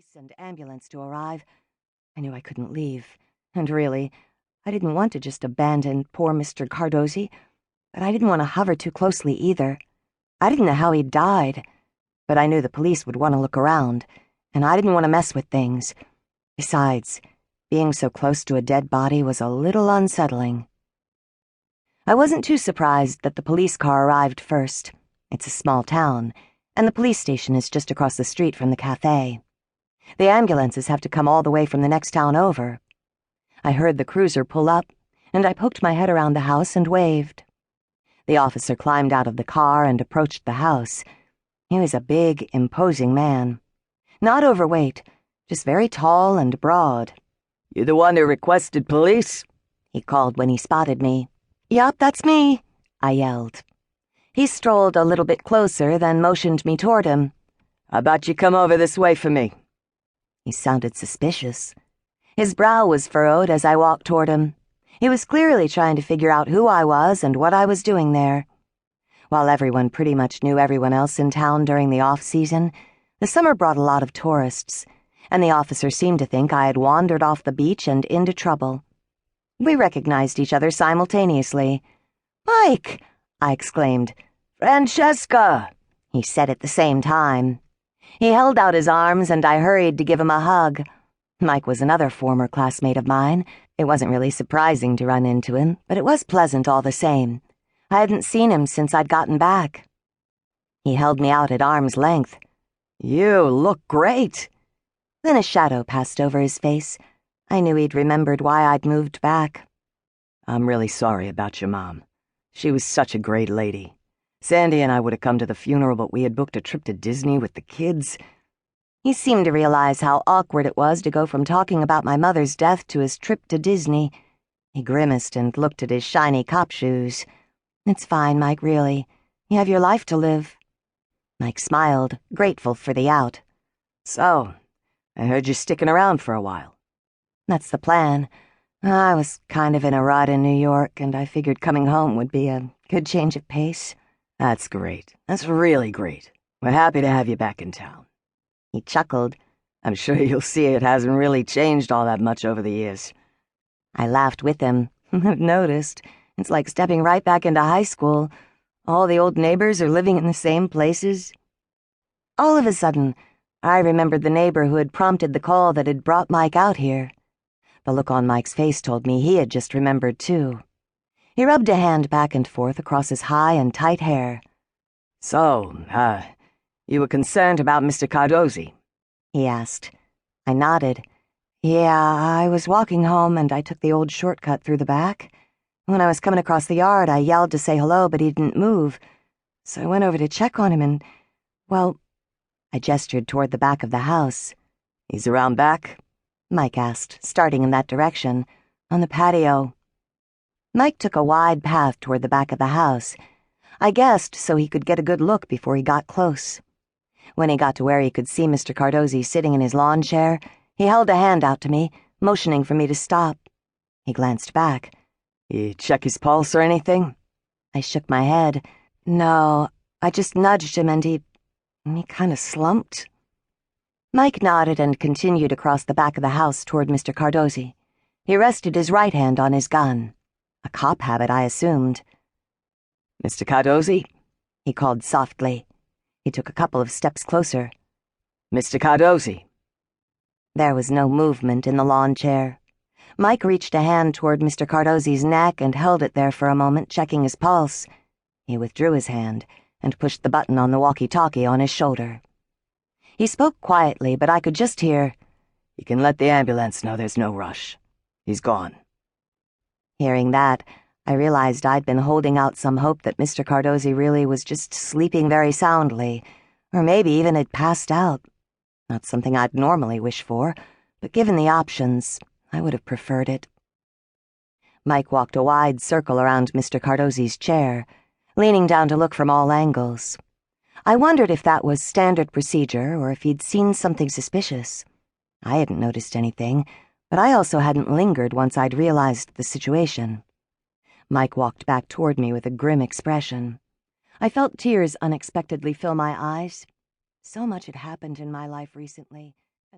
police and ambulance to arrive, I knew I couldn't leave. And really, I didn't want to just abandon poor Mr. Cardosi, but I didn't want to hover too closely either. I didn't know how he'd died, but I knew the police would want to look around, and I didn't want to mess with things. Besides, being so close to a dead body was a little unsettling. I wasn't too surprised that the police car arrived first. It's a small town, and the police station is just across the street from the cafe. The ambulances have to come all the way from the next town over. I heard the cruiser pull up, and I poked my head around the house and waved. The officer climbed out of the car and approached the house. He was a big, imposing man. Not overweight, just very tall and broad. "You the one who requested police?" he called when he spotted me. "Yup, that's me," I yelled. He strolled a little bit closer, then motioned me toward him. "How about you come over this way for me?" He sounded suspicious. His brow was furrowed as I walked toward him. He was clearly trying to figure out who I was and what I was doing there. While everyone pretty much knew everyone else in town during the off-season, the summer brought a lot of tourists, and the officer seemed to think I had wandered off the beach and into trouble. We recognized each other simultaneously. "Mike!" I exclaimed. "Francesca!" he said at the same time. He held out his arms, and I hurried to give him a hug. Mike was another former classmate of mine. It wasn't really surprising to run into him, but it was pleasant all the same. I hadn't seen him since I'd gotten back. He held me out at arm's length. "You look great." Then a shadow passed over his face. I knew he'd remembered why I'd moved back. "I'm really sorry about your mom. She was such a great lady. Sandy and I would have come to the funeral, but we had booked a trip to Disney with the kids." He seemed to realize how awkward it was to go from talking about my mother's death to his trip to Disney. He grimaced and looked at his shiny cop shoes. "It's fine, Mike, really. You have your life to live." Mike smiled, grateful for the out. "So, I heard you're sticking around for a while." "That's the plan. I was kind of in a rut in New York, and I figured coming home would be a good change of pace." "That's great. That's really great. We're happy to have you back in town." He chuckled. "I'm sure you'll see it hasn't really changed all that much over the years." I laughed with him. "I've noticed. It's like stepping right back into high school. All the old neighbors are living in the same places." All of a sudden, I remembered the neighbor who had prompted the call that had brought Mike out here. The look on Mike's face told me he had just remembered, too. He rubbed a hand back and forth across his high and tight hair. "So, you were concerned about Mr. Cardosi?" he asked. I nodded. "Yeah, I was walking home and I took the old shortcut through the back. When I was coming across the yard, I yelled to say hello, but he didn't move. So I went over to check on him and, well," I gestured toward the back of the house. "He's around back?" Mike asked, starting in that direction. "On the patio." Mike took a wide path toward the back of the house. I guessed so he could get a good look before he got close. When he got to where he could see Mr. Cardosi sitting in his lawn chair, he held a hand out to me, motioning for me to stop. He glanced back. "You check his pulse or anything?" I shook my head. "No, I just nudged him and he kind of slumped." Mike nodded and continued across the back of the house toward Mr. Cardosi. He rested his right hand on his gun. A cop habit, I assumed. "Mr. Cardosi?" he called softly. He took a couple of steps closer. "Mr. Cardosi?" There was no movement in the lawn chair. Mike reached a hand toward Mr. Cardosi's neck and held it there for a moment, checking his pulse. He withdrew his hand and pushed the button on the walkie-talkie on his shoulder. He spoke quietly, but I could just hear, "You can let the ambulance know there's no rush. He's gone." Hearing that, I realized I'd been holding out some hope that Mr. Cardosi really was just sleeping very soundly, or maybe even had passed out. Not something I'd normally wish for, but given the options, I would have preferred it. Mike walked a wide circle around Mr. Cardosi's chair, leaning down to look from all angles. I wondered if that was standard procedure or if he'd seen something suspicious. I hadn't noticed anything, but I also hadn't lingered once I'd realized the situation. Mike walked back toward me with a grim expression. I felt tears unexpectedly fill my eyes. So much had happened in my life recently.